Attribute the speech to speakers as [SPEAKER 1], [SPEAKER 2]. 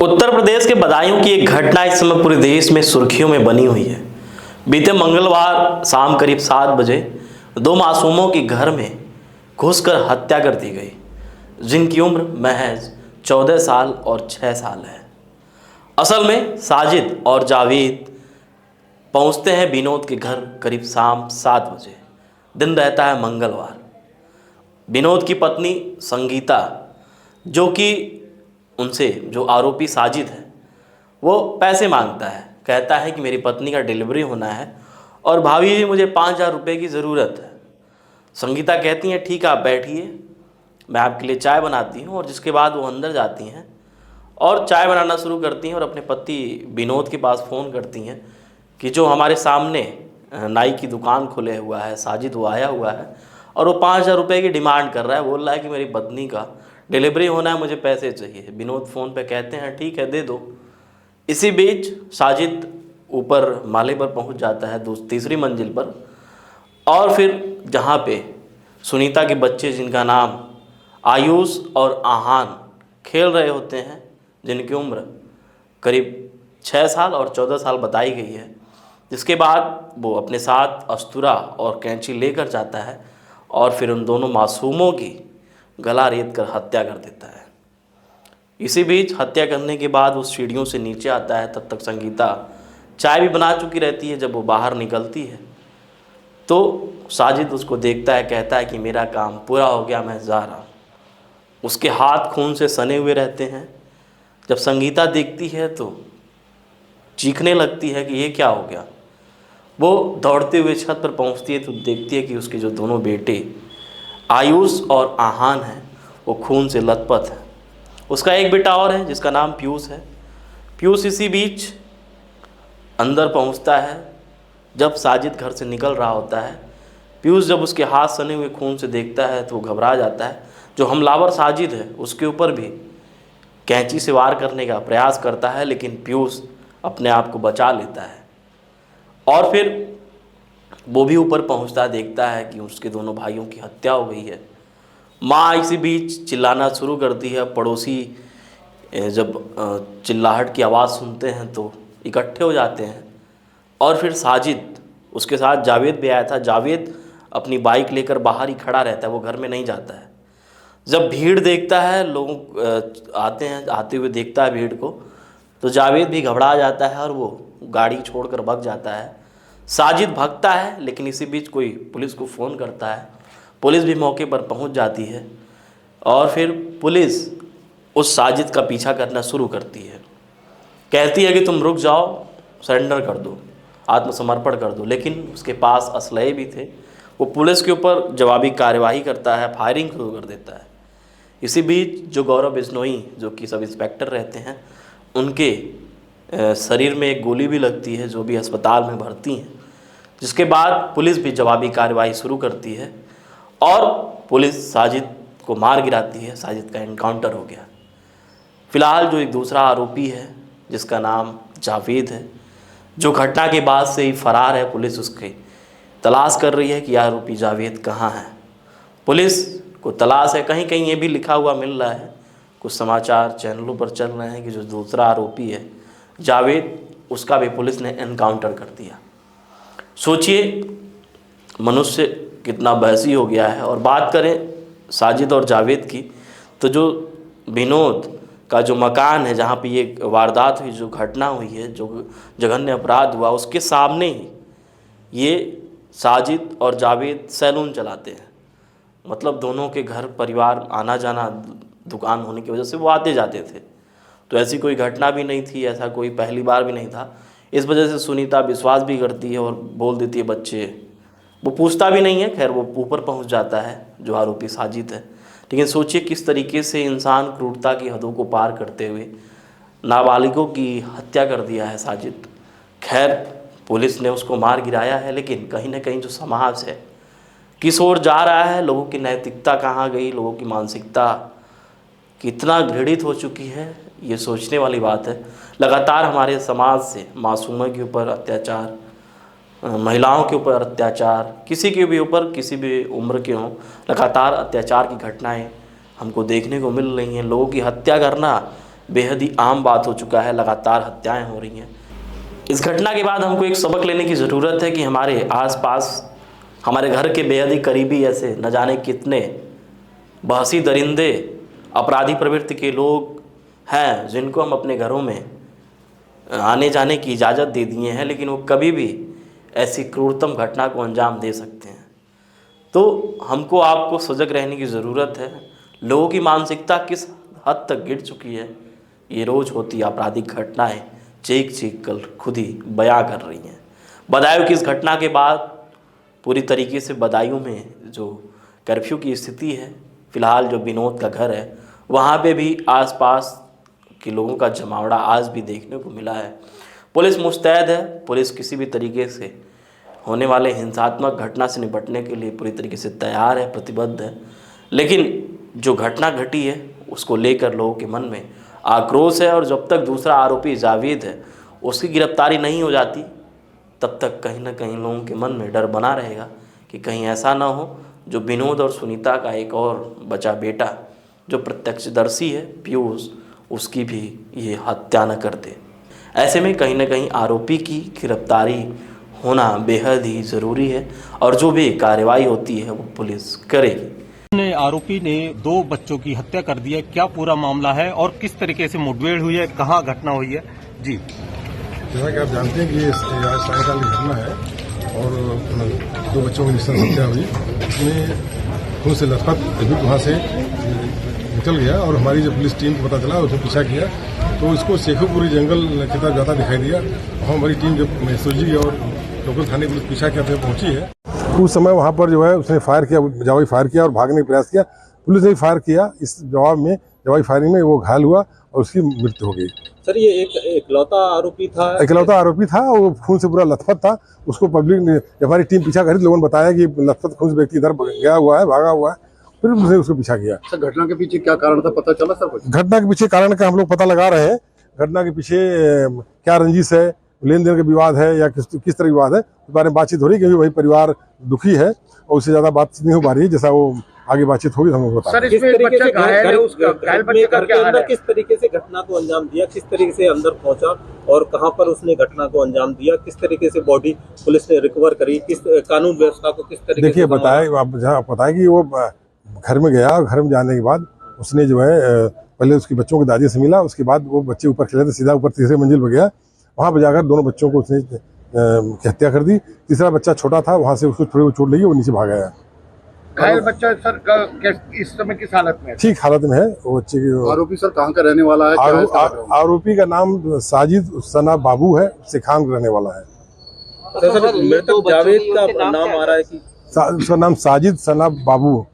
[SPEAKER 1] उत्तर प्रदेश के बदायूं की एक घटना इस समय पूरे देश में सुर्खियों में बनी हुई है। बीते मंगलवार शाम करीब 7 बजे दो मासूमों की घर में घुसकर हत्या कर दी गई, जिनकी उम्र महज 14 साल और 6 साल है। असल में साजिद और जावेद पहुंचते हैं विनोद के घर करीब शाम 7 बजे। दिन रहता है मंगलवार। विनोद की पत्नी संगीता, जो कि उनसे जो आरोपी साजिद है, वो पैसे मांगता है। कहता है कि मेरी पत्नी का डिलीवरी होना है और भाभी जी मुझे 5,000 रुपये की ज़रूरत है। संगीता कहती हैं ठीक है आप बैठिए, मैं आपके लिए चाय बनाती हूँ। और जिसके बाद वो अंदर जाती हैं और चाय बनाना शुरू करती हैं और अपने पति विनोद के पास फ़ोन करती हैं कि जो हमारे सामने नाई की दुकान खुले हुआ है साजिद, वो आया हुआ है और वो 5,000 रुपये की डिमांड कर रहा है। बोल रहा है कि मेरी पत्नी का डिलीवरी होना है, मुझे पैसे चाहिए। विनोद फ़ोन पे कहते हैं ठीक है दे दो। इसी बीच साजिद ऊपर माले पर पहुंच जाता है, तीसरी मंजिल पर, और फिर जहां पे सुनीता के बच्चे जिनका नाम आयुष और आहान खेल रहे होते हैं, जिनकी उम्र करीब 6 साल और 14 साल बताई गई है। जिसके बाद वो अपने साथ अस्तूरा और कैंची लेकर जाता है और फिर उन दोनों मासूमों की गला रेत कर हत्या कर देता है। इसी बीच हत्या करने के बाद वो सीढ़ियों से नीचे आता है। तब तक संगीता चाय भी बना चुकी रहती है। जब वो बाहर निकलती है तो साजिद उसको देखता है, कहता है कि मेरा काम पूरा हो गया, मैं जा रहा हूँ। उसके हाथ खून से सने हुए रहते हैं। जब संगीता देखती है तो चीखने लगती है कि ये क्या हो गया। वो दौड़ते हुए छत पर पहुँचती है तो देखती है कि उसके जो दोनों बेटे आयुष और आहान हैं वो खून से लथपथ हैं। उसका एक बेटा और है जिसका नाम पीयूष है। पीयूष इसी बीच अंदर पहुंचता है। जब साजिद घर से निकल रहा होता है, पीयूष जब उसके हाथ सने हुए खून से देखता है तो वो घबरा जाता है। जो हमलावर साजिद है उसके ऊपर भी कैंची से वार करने का प्रयास करता है, लेकिन पीयूष अपने आप को बचा लेता है। और फिर वो भी ऊपर पहुंचता देखता है कि उसके दोनों भाइयों की हत्या हो गई है। माँ इसी बीच चिल्लाना शुरू करती है। पड़ोसी जब चिल्लाहट की आवाज़ सुनते हैं तो इकट्ठे हो जाते हैं। और फिर साजिद, उसके साथ जावेद भी आया था, जावेद अपनी बाइक लेकर बाहर ही खड़ा रहता है, वो घर में नहीं जाता है। जब भीड़ देखता है, लोग आते हुए देखता है भीड़ को, तो जावेद भी घबरा जाता है और वो गाड़ी छोड़कर भाग जाता है। साजिद भागता है, लेकिन इसी बीच कोई पुलिस को फ़ोन करता है। पुलिस भी मौके पर पहुंच जाती है और फिर पुलिस उस साजिद का पीछा करना शुरू करती है। कहती है कि तुम रुक जाओ, सरेंडर कर दो, आत्मसमर्पण कर दो। लेकिन उसके पास असलहे भी थे। वो पुलिस के ऊपर जवाबी कार्यवाही करता है, फायरिंग शुरू कर देता है। इसी बीच जो गौरव बिश्नोई, जो कि सब इंस्पेक्टर रहते हैं, उनके शरीर में एक गोली भी लगती है, जो भी अस्पताल में भर्ती हैं। जिसके बाद पुलिस भी जवाबी कार्रवाई शुरू करती है और पुलिस साजिद को मार गिराती है। साजिद का एनकाउंटर हो गया। फिलहाल जो एक दूसरा आरोपी है जिसका नाम जावेद है, जो घटना के बाद से ही फरार है, पुलिस उसकी तलाश कर रही है कि आरोपी जावेद कहाँ है। पुलिस को तलाश है। कहीं कहीं ये भी लिखा हुआ मिल रहा है, कुछ समाचार चैनलों पर चल रहे हैं कि जो दूसरा आरोपी है जावेद, उसका भी पुलिस ने एनकाउंटर कर दिया। सोचिए मनुष्य कितना बहसी हो गया है। और बात करें साजिद और जावेद की, तो जो विनोद का जो मकान है जहाँ पे ये वारदात हुई, जो घटना हुई है, जो जघन्य अपराध हुआ, उसके सामने ही ये साजिद और जावेद सैलून चलाते हैं। मतलब दोनों के घर परिवार आना जाना दुकान होने की वजह से वो आते जाते थे। तो ऐसी कोई घटना भी नहीं थी, ऐसा कोई पहली बार भी नहीं था। इस वजह से सुनीता विश्वास भी करती है और बोल देती है बच्चे, वो पूछता भी नहीं है। खैर वो ऊपर पहुंच जाता है जो आरोपी साजिद है। लेकिन सोचिए किस तरीके से इंसान क्रूरता की हदों को पार करते हुए नाबालिगों की हत्या कर दिया है साजिद। खैर पुलिस ने उसको मार गिराया है, लेकिन कहीं ना कहीं जो समाज है किस ओर जा रहा है, लोगों की नैतिकता कहाँ गई, लोगों की मानसिकता कितना घृणित हो चुकी है, ये सोचने वाली बात है। लगातार हमारे समाज से मासूमों के ऊपर अत्याचार, महिलाओं के ऊपर अत्याचार, किसी के भी ऊपर, किसी भी उम्र के हों, लगातार अत्याचार की घटनाएं हमको देखने को मिल रही हैं। लोगों की हत्या करना बेहद ही आम बात हो चुका है, लगातार हत्याएं हो रही हैं। इस घटना के बाद हमको एक सबक लेने की ज़रूरत है कि हमारे आसपास, हमारे घर के बेहद ही करीबी ऐसे न जाने कितने बहसी दरिंदे अपराधी प्रवृत्ति के लोग हैं जिनको हम अपने घरों में आने जाने की इजाज़त दे दिए हैं, लेकिन वो कभी भी ऐसी क्रूरतम घटना को अंजाम दे सकते हैं। तो हमको आपको सजग रहने की ज़रूरत है। लोगों की मानसिकता किस हद तक गिर चुकी है, ये रोज़ होती आपराधिक घटनाएं चीख चीख कर खुद ही बयां कर रही हैं। बदायूं की इस घटना के बाद पूरी तरीके से बदायूं में जो कर्फ्यू की स्थिति है, फ़िलहाल जो विनोद का घर है वहाँ पे भी आसपास के लोगों का जमावड़ा आज भी देखने को मिला है। पुलिस मुस्तैद है, पुलिस किसी भी तरीके से होने वाले हिंसात्मक घटना से निपटने के लिए पूरी तरीके से तैयार है, प्रतिबद्ध है। लेकिन जो घटना घटी है उसको लेकर लोगों के मन में आक्रोश है, और जब तक दूसरा आरोपी जावेद है उसकी गिरफ्तारी नहीं हो जाती तब तक कहीं ना कहीं लोगों के मन में डर बना रहेगा कि कहीं ऐसा ना हो जो विनोद और सुनीता का एक और बचा बेटा जो प्रत्यक्षदर्शी है पीयूष, उसकी भी ये हत्या न कर दे। ऐसे में कहीं ना कहीं आरोपी की गिरफ्तारी होना बेहद ही ज़रूरी है, और जो भी कार्रवाई होती है वो पुलिस करेगी।
[SPEAKER 2] आरोपी ने 2 बच्चों की हत्या कर दी है, क्या पूरा मामला है और किस तरीके से मुठभेड़ हुई है, कहाँ घटना हुई है? जी,
[SPEAKER 3] जैसा कि आप जानते हैं कि ये आज सायंकाल की घटना है और 2 बच्चों की निश्चित हत्या हुई। इसमें खून से लथपथ अभी वहाँ से निकल गया और हमारी जो पुलिस टीम को पता चला उसने पीछा किया तो इसको शेखुपुरी जंगल की तरफ जाता दिखाई दिया। वहाँ हमारी टीम जब एसओजी और लोकल थाने पुलिस पीछा किया पहुंची है, उस समय वहाँ पर जो है उसने फायर किया, जवाबी फायर किया और भागने का प्रयास किया। पुलिस ने फायर किया, इस जवाब में जवाबी फायरिंग में वो घायल हुआ और उसकी मृत्यु हो गई।
[SPEAKER 2] सर, ये एक इकलौता आरोपी था?
[SPEAKER 3] इकलौता आरोपी था, वो खून से पूरा लथपथ था। उसको पब्लिक ने, हमारी टीम पीछा करी, लोगों ने बताया कि लथपथ खून से व्यक्ति इधर गया हुआ है, भागा हुआ है, फिर उसने उसको पीछा किया।
[SPEAKER 4] सर, घटना के पीछे क्या कारण था, पता चला सर? कुछ
[SPEAKER 3] घटना के पीछे कारण का हम लोग पता लगा रहे हैं। घटना के पीछे क्या रंजिश है, लेन देन का विवाद है या किस तरह विवाद है, इस बारे में बातचीत हो रही है, क्योंकि वही परिवार दुखी है और उससे ज्यादा बातचीत नहीं हो पा रही है। जैसा वो आगे बातचीत होगी हम लोग बता।
[SPEAKER 4] सर, इसमें बच्चा घायल है, उसका घायल बच्चे का क्या हाल है?
[SPEAKER 2] किस तरीके से घटना को अंजाम दिया, किस तरीके से अंदर पहुंचा और कहां पर उसने घटना को अंजाम दिया, किस तरीके से बॉडी पुलिस ने रिकवर करी, किस कानून व्यवस्था को किस तरीके
[SPEAKER 3] देखिए बताया कि वो घर में गया, घर में जाने के बाद उसने जो है पहले उसकी बच्चों की दादी से मिला, उसके बाद वो बच्चे ऊपर खेले थे, सीधा ऊपर तीसरे मंजिल पर गया, वहाँ पर जाकर दोनों बच्चों को उसने की हत्या कर दी। तीसरा बच्चा छोटा था, वहाँ से उसको थोड़ी चोट लगी, वो नीचे भाग गया।
[SPEAKER 4] घायल बच्चा सर इस समय किस हालत में है?
[SPEAKER 3] ठीक हालत में है वो बच्चे की।
[SPEAKER 4] आरोपी सर कहाँ का रहने वाला है?
[SPEAKER 3] आरोपी का नाम साजिद सना बाबू है, सिखान रहने वाला है।
[SPEAKER 2] मृतक जावेद का नाम आ रहा है कि
[SPEAKER 3] उसका नाम साजिद सना बाबू